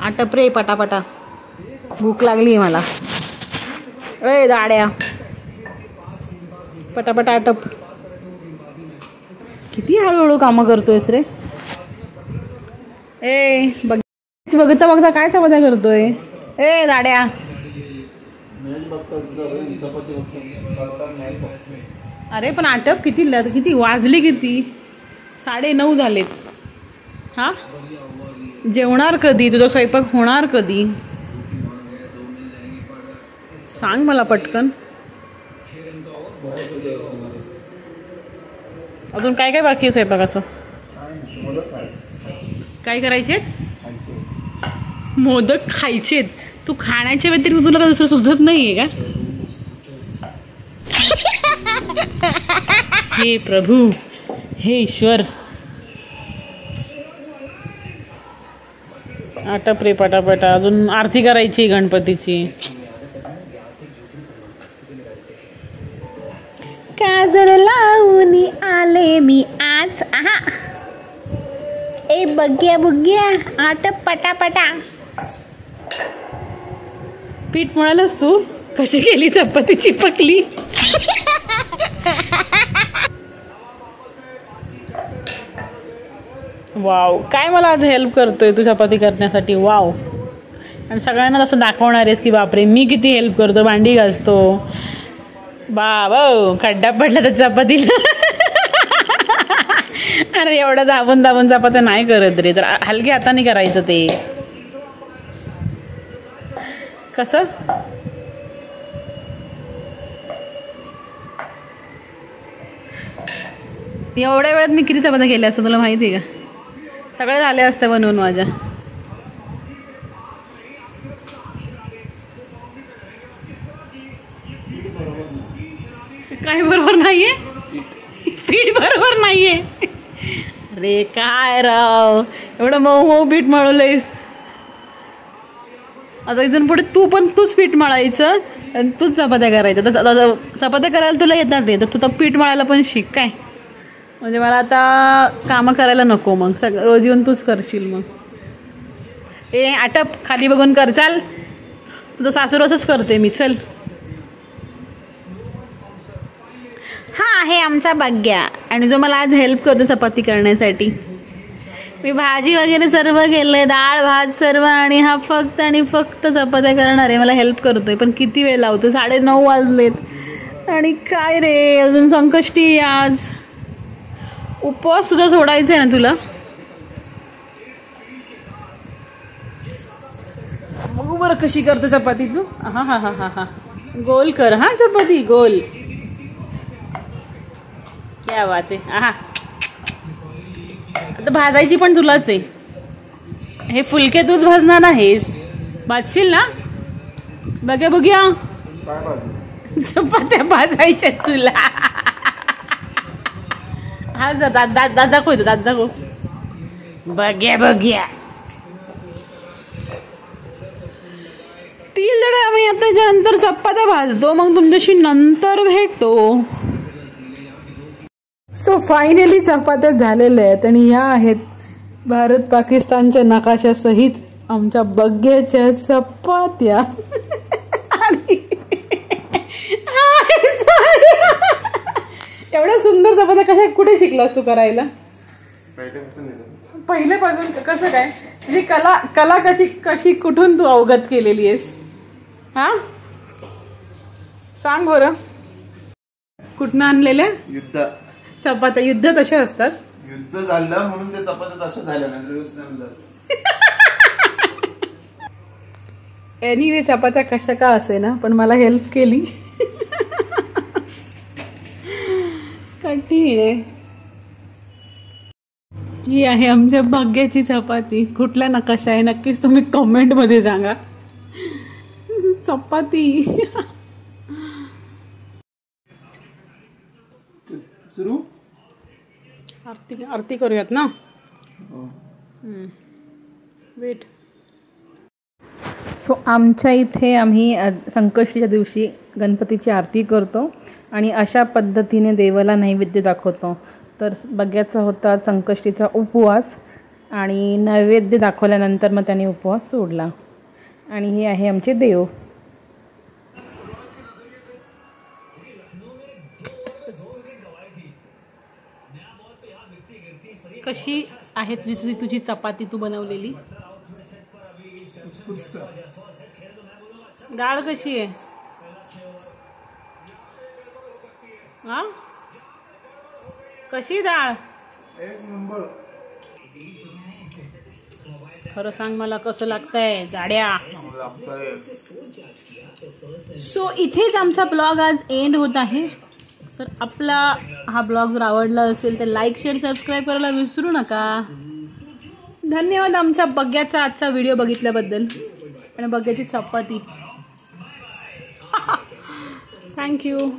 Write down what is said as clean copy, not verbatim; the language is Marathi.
आटप रे पटापटा, भूक लागली आहे मला. ए दाड्या, पटापटा आटप. किती हळूहळू कामं करतोयस रे. ए बघता बघता काय चपात्या करतोय. ए दाड्या, अरे पण आटप. किती वाजले, किती 9:30 झालेत. हा, जेवणार कधी? तुझा स्वयंपाक होणार कधी? सांग मला पटकन. अजून काय काय बाकी आहे स्वयंपाकाचं? काय करायचे? मोदक खायचेत. तू खाण्याच्या व्यतिरिक्त तुला दुसरं सुचत नाहीये का? हे प्रभू, हे ईश्वर. आटप रे पटापटा. अजून आरती करायची गणपतीची. काजळ लावून आले मी आज. आहा, ए बग्या बुग्या, आटप पटापटा. पीठ मळालंस तू? कशी केली चपातीची पकली? वाव, काय मला आज हेल्प करतोय तू चपाती करण्यासाठी. वाव. आणि सगळ्यांना तसं दाखवणार आहेस की बापरे मी किती हेल्प करतो, भांडी घासतो. बाबा खड्डा पडला तर चपातीला. अरे एवढं दाबून दाबून चपात्या नाही करत रे. तर हलक्या हाताने करायचं ते. कसं? एवढ्या वेळात मी किती चपात्या केल्या असतं तुला माहिती आहे का? सगळं झाले असतं बनवून माझ्या. काय बरोबर नाहीये? पीठ बरोबर नाहीये. अरे काय राव, एवढं मऊ मऊ पीठ मळवलंयस. आता इथून पुढे तूच पीठ मळायचं आणि तूच चपात्या करायचं. तर चपात्या करायला तुला येतात ते, तर तू तर पीठ मळायला पण शिक काय. म्हणजे मला आता कामं करायला नको मग. सगळं रोज येऊन तूच करशील मग. ए आटप, खाली बघून कर. चाल, तुझं सासू असंच करते मी. चल. हा आहे आमचा बग्या, आणि जो मला आज हेल्प करतो चपाती करण्यासाठी. मी भाजी वगैरे सर्व केलंय, डाळ भात सर्व, आणि हा फक्त आणि फक्त चपात्या करणार आहे. मला हेल्प करतोय. पण किती वेळ लावतो? 9:30 वाजलेत. आणि काय रे, अजून संकष्टी आज. उपवास तुझा सोडायचा आहे ना तुला? बघू बरं कशी करतो चपाती तू. हा हा हा हा हा, गोल कर हा चपाती, गोल. क्या बात आहे. आहा, आता भाजायची पण तुलाच आहे. हे फुलके तूच भाजणार आहेस. भाजशील ना? बघ्या चपात्या भाजायच्या तुला. हा जा, दात दाखव, दात दाखव. बघ्या ठीक आहे. आम्ही आता नंतर चपात्या भाजतो, मग तुमच्याशी नंतर भेटतो. सो फायनली चपात्या झालेल्या आहेत, आणि ह्या आहेत भारत पाकिस्तानच्या नकाशासहित आमच्या बग्याच्या चपात्या. एवढ्या सुंदर चपात्या कशा कुठे शिकलास तू करायला? पहिल्यापासून कसं काय? म्हणजे कला कशी कुठून तू अवगत केलेली आहेस? हा सांग बरं. कुठनं आणलेल्या चपात्या? युद्ध तशा असतात. युद्ध झालं म्हणून ते चपात्या तशा झाल्या नाही. एनिवे चपात्या कशा का असे ना, पण मला हेल्प केली. कठीण आहे. ही आहे आमच्या भाग्याची चपाती. कुठला नकाशा आहे नक्कीच तुम्ही कमेंट मध्ये सांगा. चपाती सुरू. आरती करूयात ना. वेट. सो आमच्या इथे आम्ही संकष्टीच्या दिवशी गणपतीची आरती करतो आणि अशा पद्धतीने देवाला नैवेद्य दाखवतो. तर बग्याचा होता संकष्टीचा उपवास आणि नैवेद्य दाखवल्यानंतर मग त्याने उपवास सोडला. आणि हे आहे आमचे देव. कशी आहे तुझी चपाती तू बनवलेली? डाळ कशी आहे? हा, कशी डाळ? एक नंबर. खरं सांग मला कसं लागतंय जाड्या? सो इथेच आमचा ब्लॉग आज एंड होत आहे. सर आपला हा ब्लॉग जर आवडला असेल तर लाईक शेअर सबस्क्राईब करायला विसरू नका. धन्यवाद आमच्या बग्याचा आजचा व्हिडिओ बघितल्याबद्दल आणि बग्याची चपाती. थँक्यू.